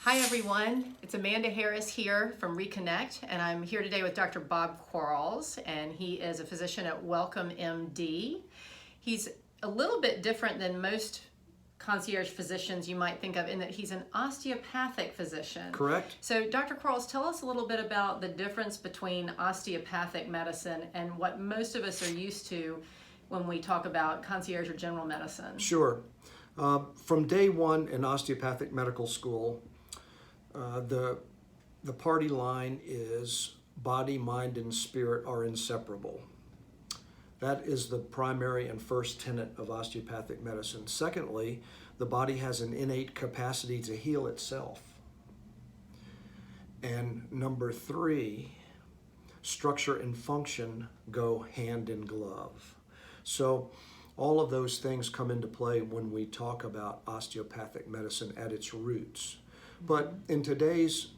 Hi everyone, it's Amanda Harris here from Re-Kinect, and I'm here today with Dr. Bob Quarles, and he is a physician at Wellcome MD. He's a little bit different than most concierge physicians you might think of in that he's an osteopathic physician. Correct. So Dr. Quarles, tell us a little bit about the difference between osteopathic medicine and what most of us are used to when we talk about concierge or general medicine. Sure. From day one in osteopathic medical school, the party line is body, mind, and spirit are inseparable. That is the primary and first tenet of osteopathic medicine. Secondly, the body has an innate capacity to heal itself. And number three, structure and function go hand in glove. So all of those things come into play when we talk about osteopathic medicine at its roots. But in today's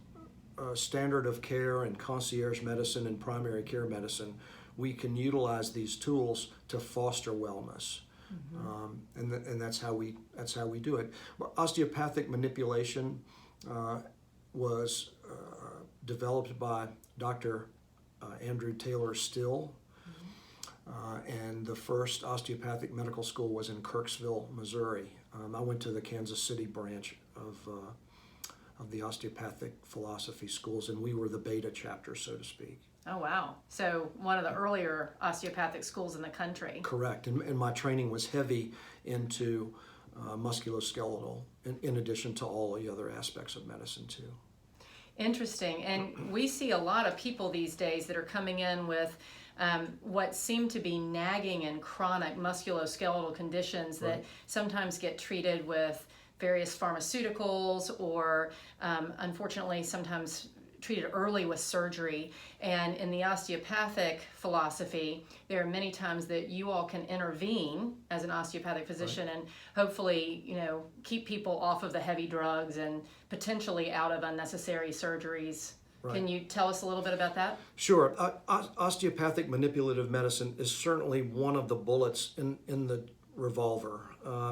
standard of care and concierge medicine and primary care medicine, we can utilize these tools to foster wellness, and that's how we do it. Osteopathic manipulation was developed by Dr. Andrew Taylor Still, and the first osteopathic medical school was in Kirksville, Missouri. I went to the Kansas City branch of the osteopathic philosophy schools, and we were the beta chapter, so to speak. Oh, wow. So one of the earlier osteopathic schools in the country. Correct. And my training was heavy into musculoskeletal, in addition to all the other aspects of medicine, too. Interesting. And we see a lot of people these days that are coming in with what seem to be nagging and chronic musculoskeletal conditions that sometimes get treated with various pharmaceuticals or unfortunately sometimes treated early with surgery. And in the osteopathic philosophy, there are many times that you all can intervene as an osteopathic physician and hopefully, keep people off of the heavy drugs and potentially out of unnecessary surgeries. Right. Can you tell us a little bit about that? Sure. Osteopathic manipulative medicine is certainly one of the bullets in the revolver.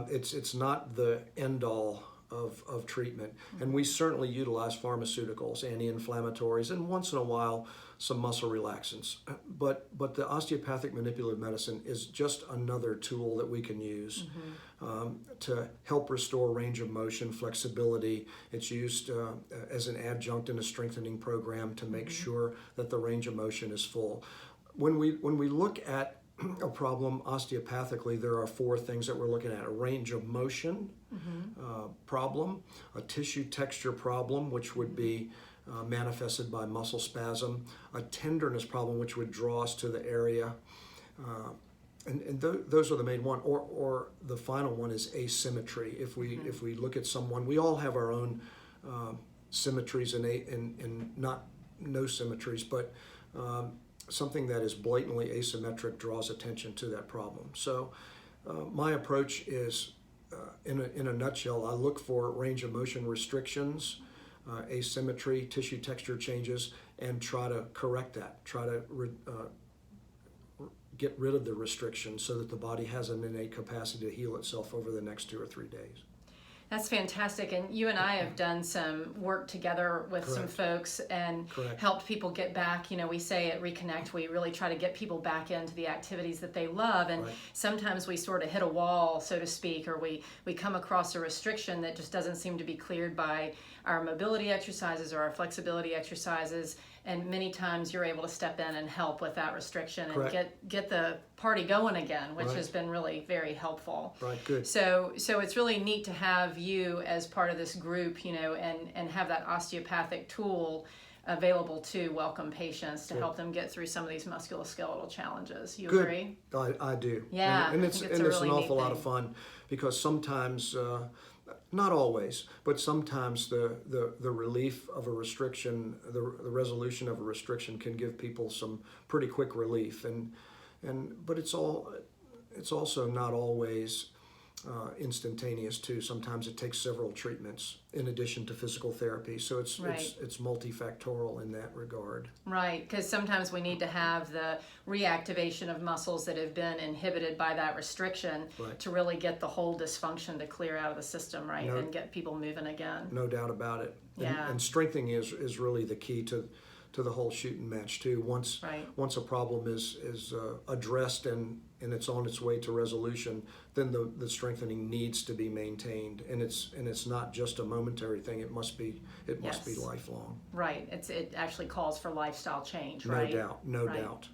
It's not the end all of treatment, and we certainly utilize pharmaceuticals, anti-inflammatories, and once in a while some muscle relaxants. But the osteopathic manipulative medicine is just another tool that we can use to help restore range of motion, flexibility. It's used as an adjunct in a strengthening program to make sure that the range of motion is full. When we look at a problem osteopathically, there are four things that we're looking at: a range of motion problem, a tissue texture problem, which would be manifested by muscle spasm, a tenderness problem, which would draw us to the area, and those are the main one. Or the final one is asymmetry. If we look at someone, we all have our own symmetries and not no symmetries, but something that is blatantly asymmetric draws attention to that problem. So my approach is, in a nutshell, I look for range of motion restrictions, asymmetry, tissue texture changes, and try to correct that, try to get rid of the restriction so that the body has an innate capacity to heal itself over the next 2 or 3 days. That's fantastic. And you and I have done some work together with some folks and helped people get back. We say at Re-Kinect, we really try to get people back into the activities that they love. And sometimes we sort of hit a wall, so to speak, or we come across a restriction that just doesn't seem to be cleared by our mobility exercises or our flexibility exercises. And many times you're able to step in and help with that restriction and get the party going again, which has been really very helpful. Right, good. So it's really neat to have you as part of this group, and have that osteopathic tool available to Wellcome patients to help them get through some of these musculoskeletal challenges. You agree? I do. Yeah, and it's really an awful lot of fun, because sometimes, not always, but sometimes the relief of a restriction, the resolution of a restriction can give people some pretty quick relief, but it's also not always instantaneous too. Sometimes it takes several treatments in addition to physical therapy. So it's multifactorial in that regard. Right, because sometimes we need to have the reactivation of muscles that have been inhibited by that restriction to really get the whole dysfunction to clear out of the system, right, and get people moving again. No doubt about it. Yeah. And strengthening is really the key to the whole shooting match too. Once a problem is addressed and it's on its way to resolution, then the strengthening needs to be maintained, and it's not just a momentary thing. It must be lifelong. Right. It actually calls for lifestyle change. No Right. No doubt.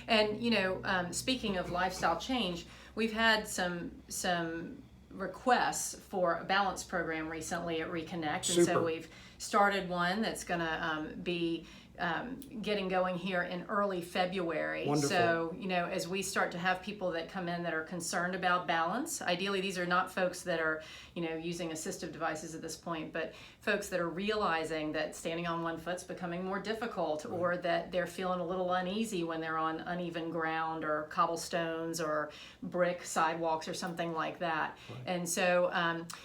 And speaking of lifestyle change, we've had some requests for a balance program recently at Re-Kinect, and so we've started one that's going to be getting going here in early February. Wonderful. So, as we start to have people that come in that are concerned about balance, ideally these are not folks that are, using assistive devices at this point, but folks that are realizing that standing on one foot's becoming more difficult, or that they're feeling a little uneasy when they're on uneven ground or cobblestones or brick sidewalks or something like that. And so,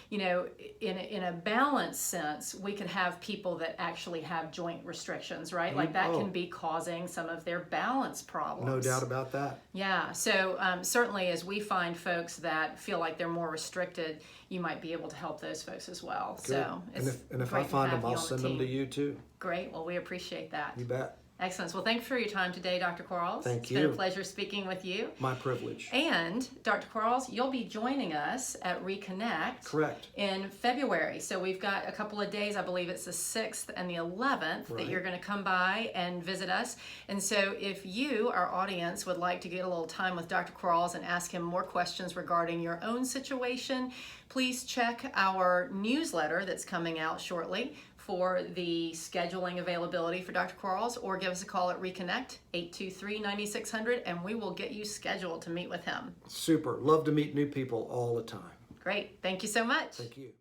in a balance sense, we could have people that actually have joint restrictions, right? Like that can be causing some of their balance problems. No doubt about that. Yeah, so certainly as we find folks that feel like they're more restricted, you might be able to help those folks as well. Good. So and if I find them, I'll send them to you too. Great, well, we appreciate that. You bet. Excellent. Well, thanks for your time today, Dr. Quarles. Thank you. It's been a pleasure speaking with you. My privilege. And Dr. Quarles, you'll be joining us at Re-Kinect. Correct. In February. So we've got a couple of days, I believe it's the 6th and the 11th, that you're going to come by and visit us. And so if you, our audience, would like to get a little time with Dr. Quarles and ask him more questions regarding your own situation, please check our newsletter that's coming out shortly for the scheduling availability for Dr. Quarles, or give us a call at Re-Kinect, 823-9600, and we will get you scheduled to meet with him. Super. Love to meet new people all the time. Great. Thank you so much. Thank you.